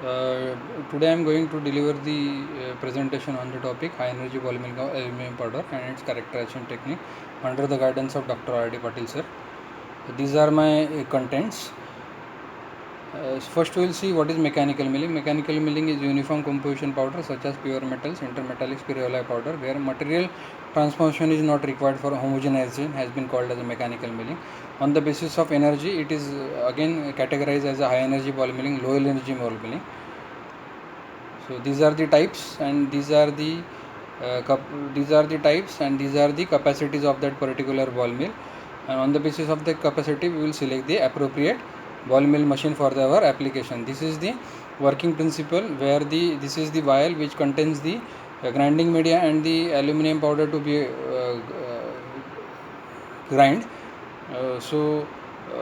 Uh, Today I am going to deliver the presentation on the topic high energy ball milling of aluminum powder and its characterization technique under the guidance of Dr. R.D. Patil sir. These are my contents. First we will see what is mechanical milling. Mechanical milling is uniform composition powder such as pure metals, intermetallic spiruli powder where material transformation is not required for homogenization has been called as a mechanical milling. On the basis of energy, it is again categorized as a high energy ball milling, low energy ball milling. So these are the types and these are the types and these are the capacities of that particular ball mill, and on the basis of the capacity we will select the appropriate ball mill machine for our application. This is the working principle where this is the vial which contains the grinding media and the aluminum powder to be grind.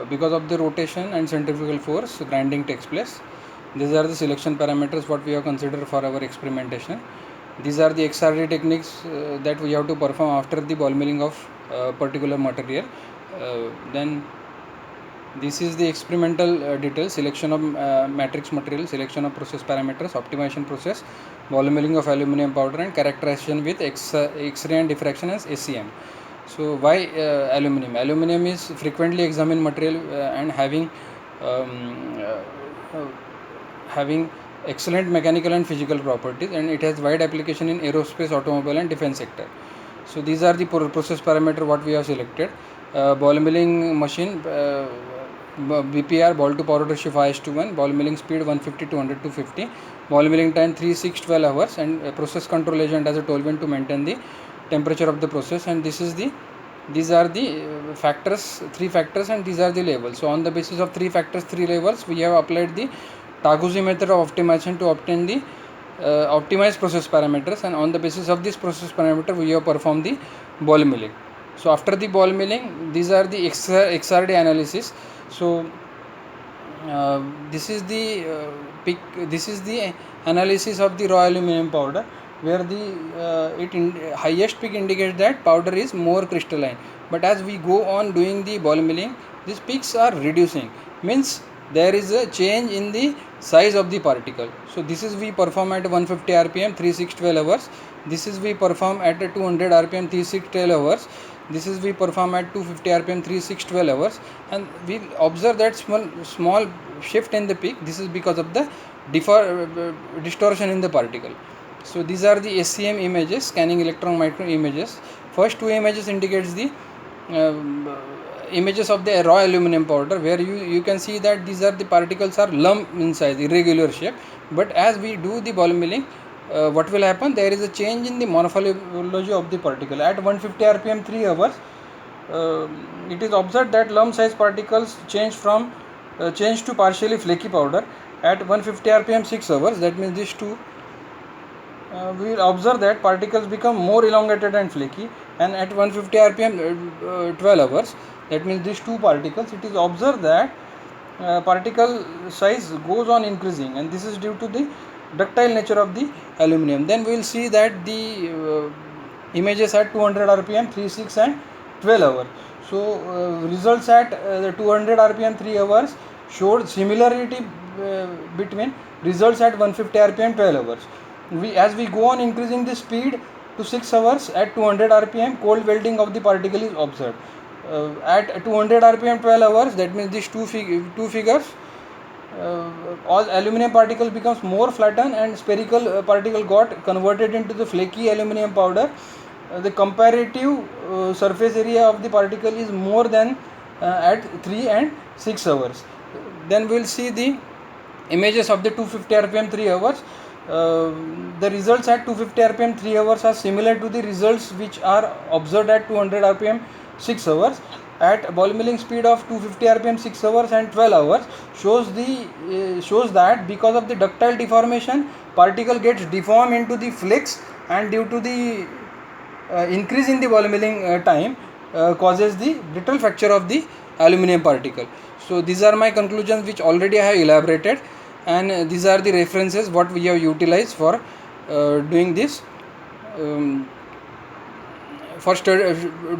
Because of the rotation and centrifugal force, grinding takes place. These are the selection parameters what we have considered for our experimentation. These are the XRD techniques that we have to perform after the ball milling of particular material. Then this is the experimental details: selection of matrix material, selection of process parameters, optimization process, ball milling of aluminum powder, and characterization with X-ray and diffraction as SEM. So why aluminum? Aluminum is frequently examined material and having excellent mechanical and physical properties, and it has wide application in aerospace, automobile, and defense sector. So these are the process parameter what we have selected. Ball milling machine, BPR, ball to powder ratio 5:1, ball milling speed 150 to 100 to 50, ball milling time 3, 6, 12 hours, and process control agent as a toluene to maintain the temperature of the process. And these are the three factors, and these are the labels. So on the basis of three factors, three labels, we have applied the Taguchi method of optimization to obtain the optimized process parameters, and on the basis of this process parameter we have performed the ball milling. So after the ball milling, these are the XRD analysis. So this is the analysis of the raw aluminum powder, where the highest peak indicates that powder is more crystalline, but as we go on doing the ball milling, these peaks are reducing, means there is a change in the size of the particle. So this is we perform at 150 rpm 3 6 12 hours. This is we perform at 200 rpm 3 6 12 hours. This is we perform at 250 rpm 3 6 12 hours, and we observe that small shift in the peak. This is because of the distortion in the particle. So these are the SEM images, scanning electron micro images. First two images indicates the images of the raw aluminum powder, where you can see that these are the particles are lump in size, irregular shape, but as we do the ball milling, what will happen, there is a change in the morphology of the particle. At 150 rpm 3 hours, it is observed that lump size particles change to partially flaky powder. At 150 rpm 6 hours, that means these two, we will observe that particles become more elongated and flaky, and at 150 rpm 12 hours, that means these two particles, it is observed that particle size goes on increasing, and this is due to the ductile nature of the aluminum. Then we will see that the images at 200 rpm 3 6 and 12 hours. So results at the 200 rpm 3 hours showed similarity between results at 150 rpm 12 hours. As we go on increasing the speed to 6 hours at 200 rpm, cold welding of the particle is observed. At 200 rpm 12 hours, that means these two figures, all aluminum particle becomes more flattened and spherical particle got converted into the flaky aluminum powder. The comparative surface area of the particle is more than at 3 and 6 hours. Then we will see the images of the 250 rpm 3 hours. The results at 250 rpm 3 hours are similar to the results which are observed at 200 rpm 6 hours. At ball milling speed of 250 rpm 6 hours and 12 hours shows that because of the ductile deformation, particle gets deformed into the flakes, and due to the increase in the ball milling time causes the brittle fracture of the aluminum particle. So these are my conclusions which already I have elaborated, and these are the references what we have utilized for doing this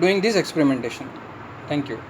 doing this experimentation. Thank you.